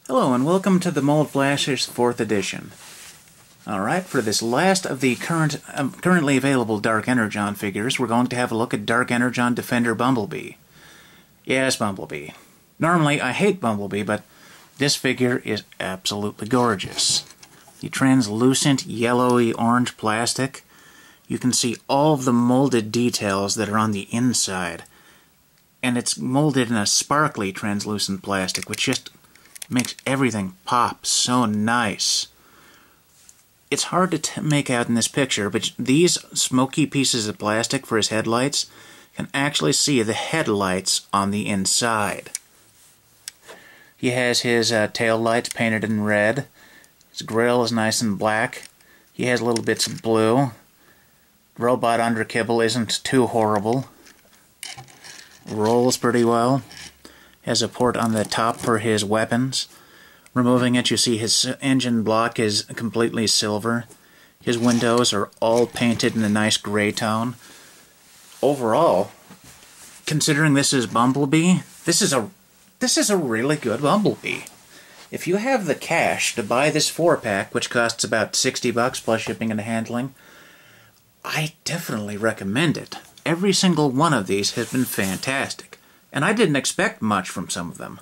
Hello and welcome to the Mold Flashers 4th edition. Alright, for this last of the currently available Dark Energon figures, we're going to have a look at Dark Energon Defender Bumblebee. Yes, Bumblebee. Normally I hate Bumblebee, but this figure is absolutely gorgeous. The translucent yellowy orange plastic, you can see all of the molded details that are on the inside. And it's molded in a sparkly translucent plastic, which just makes everything pop so nice. It's hard to make out in this picture, but these smoky pieces of plastic for his headlights can actually see the headlights on the inside. He has his tail lights painted in red. His grill is nice and black. He has little bits of blue. Robot underkibble isn't too horrible. Rolls pretty well. Has a port on the top for his weapons. Removing it, you see his engine block is completely silver. His windows are all painted in a nice gray tone. Overall, considering this is Bumblebee, this is a really good Bumblebee. If you have the cash to buy this 4-pack, which costs about $60 plus shipping and handling, I definitely recommend it. Every single one of these has been fantastic. And I didn't expect much from some of them.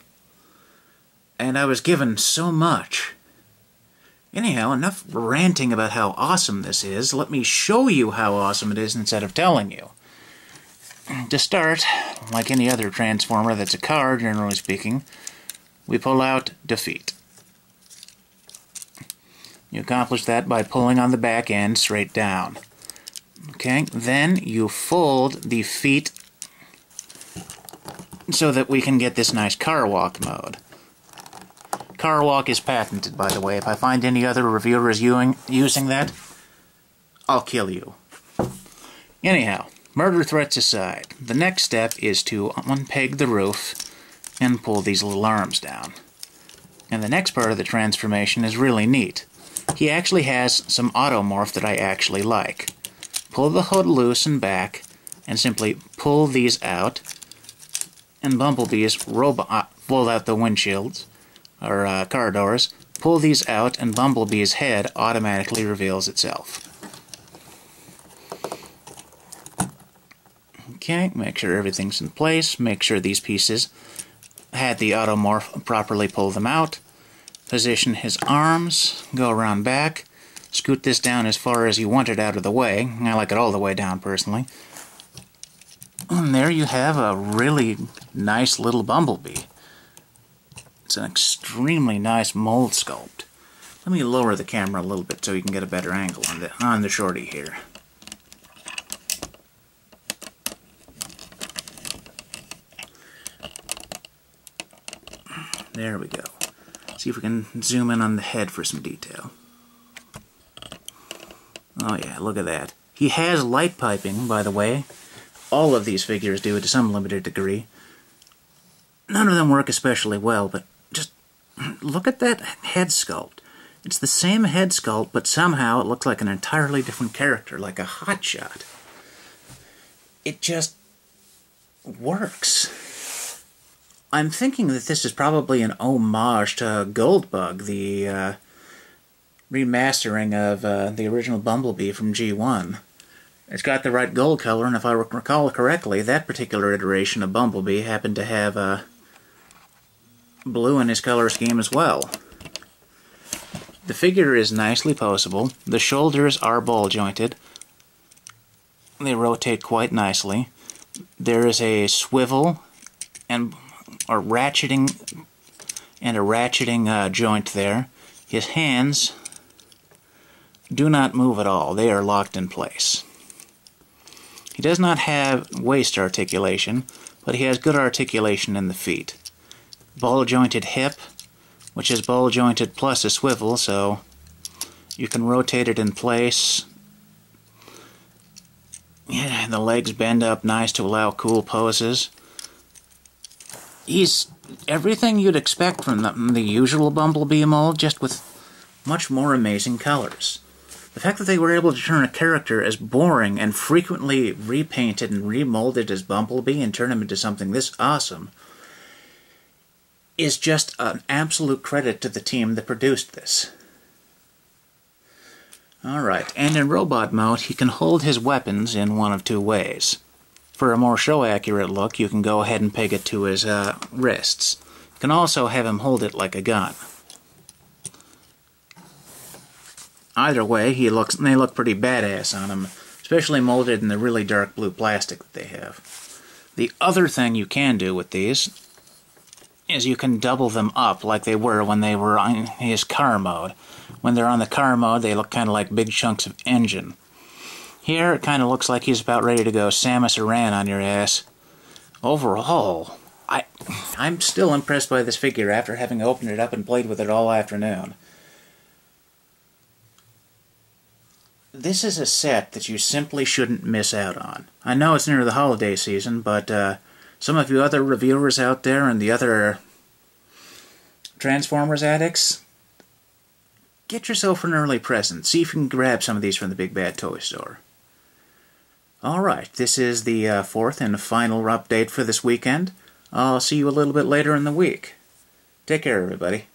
And I was given so much. Anyhow, enough ranting about how awesome this is. Let me show you how awesome it is instead of telling you. To start, like any other Transformer that's a car, generally speaking, we pull out defeat. You accomplish that by pulling on the back end straight down. Okay, then you fold the feet so that we can get this nice car walk mode. Car walk is patented, by the way. If I find any other reviewers using that, I'll kill you. Anyhow, murder threats aside, the next step is to unpeg the roof and pull these little arms down. And the next part of the transformation is really neat. He actually has some automorph that I actually like. Pull the hood loose and back, and simply pull these out, and Bumblebee's pull out the windshields, or car doors, pull these out, and Bumblebee's head automatically reveals itself. Okay, make sure everything's in place, make sure these pieces had the automorph properly pull them out, position his arms, go around back, scoot this down as far as you want it out of the way. I like it all the way down, personally. And there you have a really nice little Bumblebee. It's an extremely nice mold sculpt. Let me lower the camera a little bit so you can get a better angle on the shorty here. There we go. See if we can zoom in on the head for some detail. Oh yeah, look at that. He has light piping, by the way. All of these figures do to some limited degree. None of them work especially well, but just look at that head sculpt. It's the same head sculpt, but somehow it looks like an entirely different character, like a hotshot. It just works. I'm thinking that this is probably an homage to Goldbug, the remastering of the original Bumblebee from G1. It's got the right gold color, and if I recall correctly, that particular iteration of Bumblebee happened to have blue in his color scheme as well. The figure is nicely poseable. The shoulders are ball-jointed. They rotate quite nicely. There is a swivel and a ratcheting joint there. His hands do not move at all. They are locked in place. He does not have waist articulation, but he has good articulation in the feet. Ball-jointed hip, which is ball-jointed plus a swivel, so you can rotate it in place. Yeah, the legs bend up nice to allow cool poses. He's everything you'd expect from the usual Bumblebee mold, just with much more amazing colors. The fact that they were able to turn a character as boring and frequently repainted and remolded as Bumblebee and turn him into something this awesome is just an absolute credit to the team that produced this. Alright, and in robot mode, he can hold his weapons in one of two ways. For a more show-accurate look, you can go ahead and peg it to his wrists. You can also have him hold it like a gun. Either way, they look pretty badass on him, especially molded in the really dark blue plastic that they have. The other thing you can do with these is you can double them up like they were when they were on his car mode. When they're on the car mode, they look kind of like big chunks of engine. Here, it kind of looks like he's about ready to go Samus Aran on your ass. Overall, I'm still impressed by this figure after having opened it up and played with it all afternoon. This is a set that you simply shouldn't miss out on. I know it's near the holiday season, but some of you other reviewers out there and the other Transformers addicts, get yourself an early present. See if you can grab some of these from the Big Bad Toy Store. Alright, this is the fourth and final update for this weekend. I'll see you a little bit later in the week. Take care, everybody.